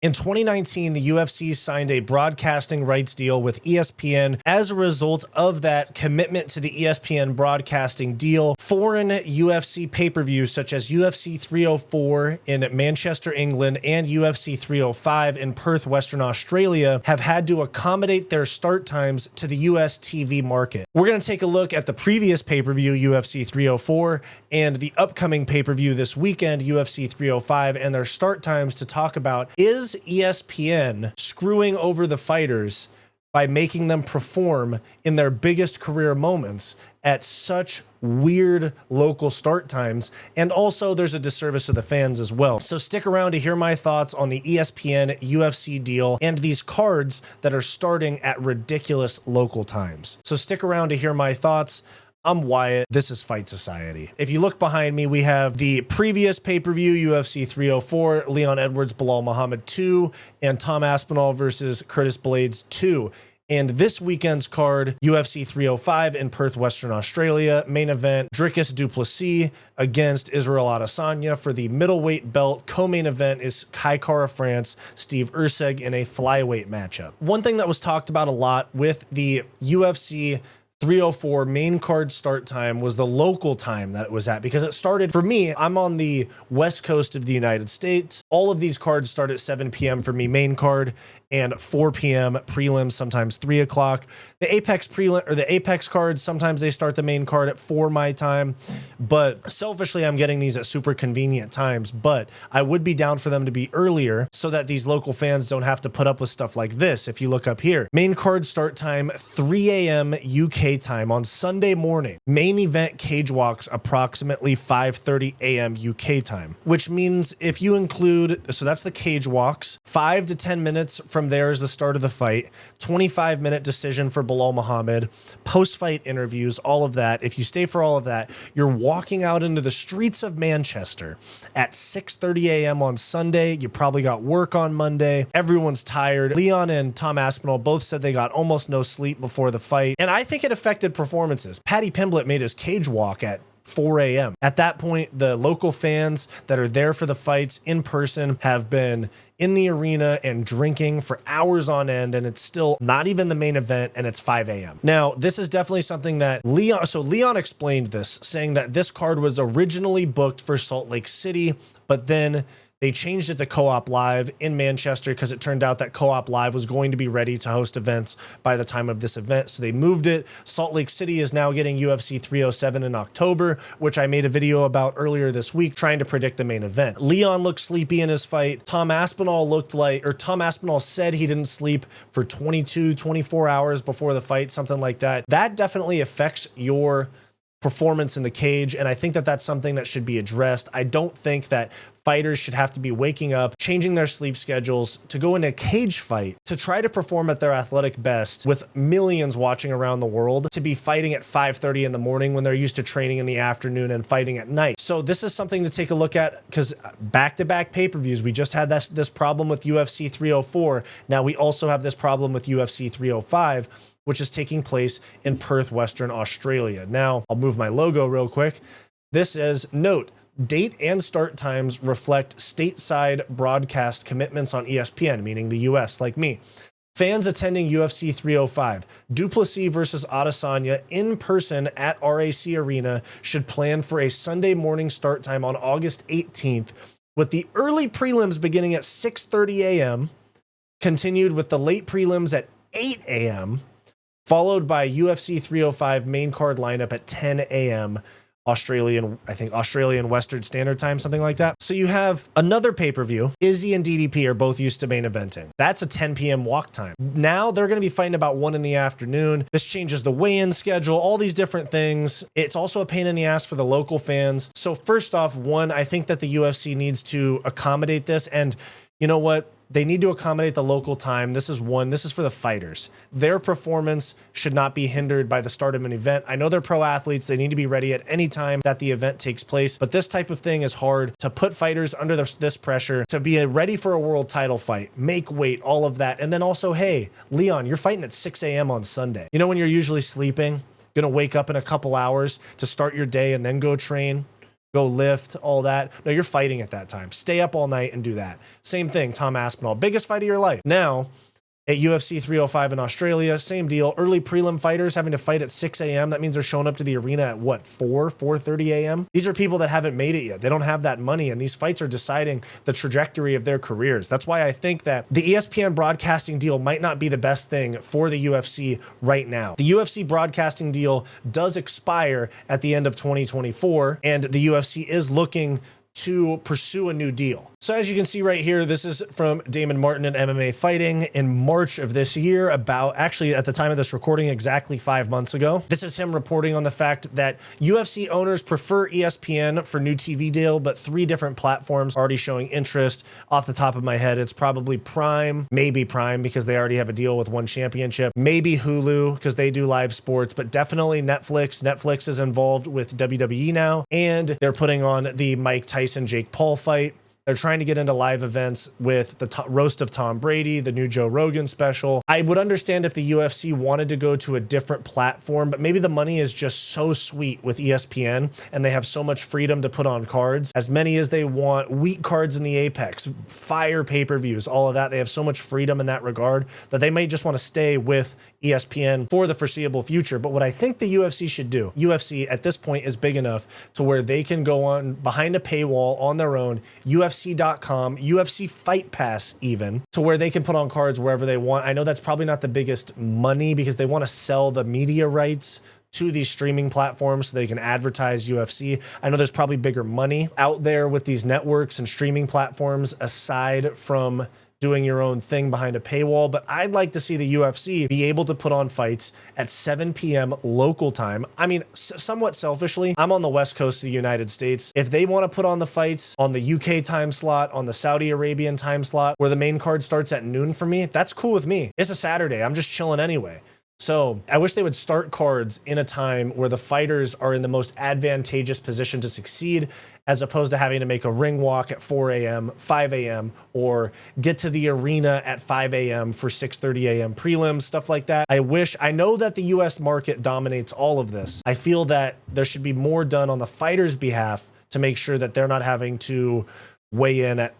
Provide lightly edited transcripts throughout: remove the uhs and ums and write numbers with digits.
In 2019, the UFC signed a broadcasting rights deal with ESPN. As a result of that commitment to the ESPN broadcasting deal, foreign UFC pay-per-views such as UFC 304 in Manchester, England, and UFC 305 in Perth, Western Australia, have had to accommodate their start times to the US TV market. We're going to take a look at the previous pay-per-view, UFC 304, and the upcoming pay-per-view this weekend, UFC 305, and their start times to talk about, is ESPN screwing over the fighters by making them perform in their biggest career moments at such weird local start times? And also there's a disservice to the fans as well. So stick around to hear my thoughts on the ESPN UFC deal and these cards that are starting at ridiculous local times. So stick around to hear my thoughts. I'm Wyatt. This is Fight Society. If you look behind me, we have the previous pay-per-view, UFC 304, Leon Edwards, Belal Muhammad 2, and Tom Aspinall versus Curtis Blaydes 2. And this weekend's card, UFC 305 in Perth, Western Australia. Main event, Dricus du Plessis against Israel Adesanya for the middleweight belt. Co-main event is Kai Kara France, Steve Erceg in a flyweight matchup. One thing that was talked about a lot with the UFC 304 main card start time was the local time that it was at, because it started, for me, I'm on the west coast of the United States. All of these cards start at 7 p.m. for me, main card, and 4 p.m. prelims, sometimes 3 o'clock. The Apex prelim, or the Apex cards, sometimes they start the main card at 4 my time, but selfishly I'm getting these at super convenient times, but I would be down for them to be earlier so that these local fans don't have to put up with stuff like this. If you look up here, main card start time 3 a.m. UK time on Sunday morning. Main event cage walks approximately 5:30 a.m. UK time, which means if you include, so that's the cage walks, 5 to 10 minutes from there is the start of the fight, 25-minute decision for Belal Muhammad, post-fight interviews, all of that. If you stay for all of that, you're walking out into the streets of Manchester at 6:30 a.m. on Sunday. You probably got work on Monday. Everyone's tired. Leon and Tom Aspinall both said they got almost no sleep before the fight, and I think it affected performances. Paddy Pimblett made his cage walk at 4 a.m. At that point, the local fans that are there for the fights in person have been in the arena and drinking for hours on end, and it's still not even the main event, and it's 5 a.m. Now, this is definitely something that Leon explained this, saying that this card was originally booked for Salt Lake City, but then they changed it to Co-op Live in Manchester because it turned out that Co-op Live was going to be ready to host events by the time of this event. So they moved it. Salt Lake City is now getting UFC 307 in October, which I made a video about earlier this week trying to predict the main event. Leon looked sleepy in his fight. Tom Aspinall said he didn't sleep for 24 hours before the fight, something like that. That definitely affects your performance in the cage, and I think that that's something that should be addressed. I don't think that fighters should have to be waking up, changing their sleep schedules to go into a cage fight to try to perform at their athletic best with millions watching around the world, to be fighting at 5:30 in the morning when they're used to training in the afternoon and fighting at night. So this is something to take a look at, because back-to-back pay-per-views, we just had this problem with UFC 304. Now we also have this problem with UFC 305, which is taking place in Perth, Western Australia. Now, I'll move my logo real quick. This is, note, date and start times reflect stateside broadcast commitments on ESPN, meaning the US, like me. Fans attending UFC 305, du Plessis versus Adesanya in person at RAC Arena should plan for a Sunday morning start time on August 18th, with the early prelims beginning at 6:30 a.m., continued with the late prelims at 8 a.m., followed by UFC 305 main card lineup at 10 a.m. Australian Western Standard Time, something like that. So you have another pay-per-view. Izzy and DDP are both used to main eventing. That's a 10 p.m. walk time. Now they're going to be fighting about 1 in the afternoon. This changes the weigh-in schedule, all these different things. It's also a pain in the ass for the local fans. So first off, one, I think that the UFC needs to accommodate this, and you know what? They need to accommodate the local time. This is for the fighters. Their performance should not be hindered by the start of an event. I know they're pro athletes. They need to be ready at any time that the event takes place, but this type of thing is hard to put fighters under this pressure to be ready for a world title fight, make weight, all of that. And then also, hey, Leon, you're fighting at 6 a.m. on Sunday. You know when you're usually sleeping, gonna wake up in a couple hours to start your day and then go train, go lift, all that. No, you're fighting at that time. Stay up all night and do that. Same thing, Tom Aspinall, biggest fight of your life. Now, at UFC 305 in Australia, same deal. Early prelim fighters having to fight at 6 a.m. That means they're showing up to the arena at what, 4:30 a.m.? These are people that haven't made it yet. They don't have that money, and these fights are deciding the trajectory of their careers. That's why I think that the ESPN broadcasting deal might not be the best thing for the UFC right now. The UFC broadcasting deal does expire at the end of 2024, and the UFC is looking to pursue a new deal. So as you can see right here, this is from Damon Martin in MMA Fighting in March of this year, about actually at the time of this recording, exactly 5 months ago. This is him reporting on the fact that UFC owners prefer ESPN for new TV deal, but 3 different platforms already showing interest. Off the top of my head, it's probably Prime, maybe Prime because they already have a deal with One Championship, maybe Hulu because they do live sports, but definitely Netflix. Netflix is involved with WWE now, and they're putting on the Mike Tyson-Jake Paul fight. They're trying to get into live events with the roast of Tom Brady, the new Joe Rogan special. I would understand if the UFC wanted to go to a different platform, but maybe the money is just so sweet with ESPN and they have so much freedom to put on cards, as many as they want, weak cards in the Apex, fire pay-per-views, all of that. They have so much freedom in that regard that they may just want to stay with ESPN for the foreseeable future. But what I think the UFC should do, UFC at this point is big enough to where they can go on behind a paywall on their own, UFC.com, UFC Fight Pass even, to where they can put on cards wherever they want. I know that's probably not the biggest money because they want to sell the media rights to these streaming platforms so they can advertise UFC. I know there's probably bigger money out there with these networks and streaming platforms aside from doing your own thing behind a paywall, but I'd like to see the UFC be able to put on fights at 7 p.m. local time. I mean, somewhat selfishly, I'm on the West Coast of the United States. If they want to put on the fights on the UK time slot, on the Saudi Arabian time slot, where the main card starts at noon for me, that's cool with me. It's a Saturday. I'm just chilling anyway. So I wish they would start cards in a time where the fighters are in the most advantageous position to succeed, as opposed to having to make a ring walk at 4 a.m., 5 a.m., or get to the arena at 5 a.m. for 6:30 a.m. prelims, stuff like that. I know that the US market dominates all of this. I feel that there should be more done on the fighters' behalf to make sure that they're not having to weigh in at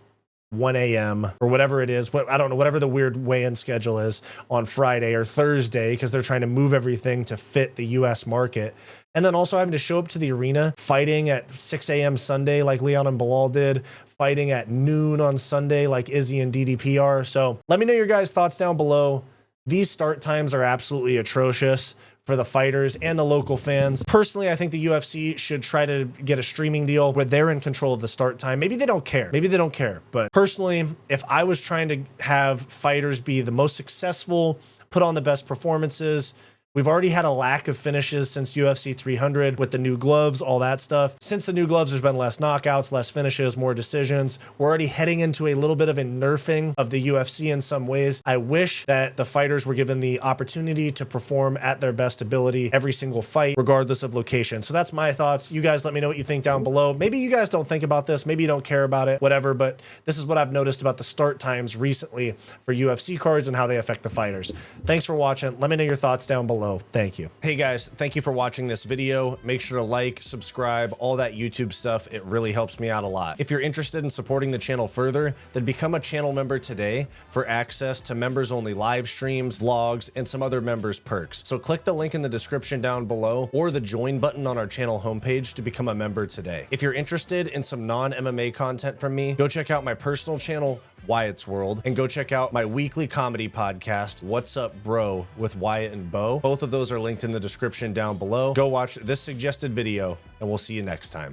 1 a.m. or whatever it is, I don't know, whatever the weird weigh-in schedule is on Friday or Thursday, because they're trying to move everything to fit the US market. And then also having to show up to the arena, fighting at 6 a.m. Sunday like Leon and Bilal did, fighting at noon on Sunday like Izzy and DDP are. So let me know your guys' thoughts down below. These start times are absolutely atrocious for the fighters and the local fans. Personally, I think the UFC should try to get a streaming deal where they're in control of the start time. Maybe they don't care. Maybe they don't care. But personally, if I was trying to have fighters be the most successful, put on the best performances, we've already had a lack of finishes since UFC 300 with the new gloves, all that stuff. Since the new gloves, there's been less knockouts, less finishes, more decisions. We're already heading into a little bit of a nerfing of the UFC in some ways. I wish that the fighters were given the opportunity to perform at their best ability every single fight, regardless of location. So that's my thoughts. You guys let me know what you think down below. Maybe you guys don't think about this. Maybe you don't care about it, whatever. But this is what I've noticed about the start times recently for UFC cards and how they affect the fighters. Thanks for watching. Let me know your thoughts down below. Thank you. Hey guys, thank you for watching this video. Make sure to like, subscribe, all that YouTube stuff. It really helps me out a lot. If you're interested in supporting the channel further, then become a channel member today for access to members only live streams, vlogs, and some other members perks. So click the link in the description down below or the join button on our channel homepage to become a member today. If you're interested in some non-MMA content from me, go check out my personal channel, Wyatt's World, and go check out my weekly comedy podcast, What's Up Bro, with Wyatt and Bo. Both of those are linked in the description down below. Go watch this suggested video and we'll see you next time.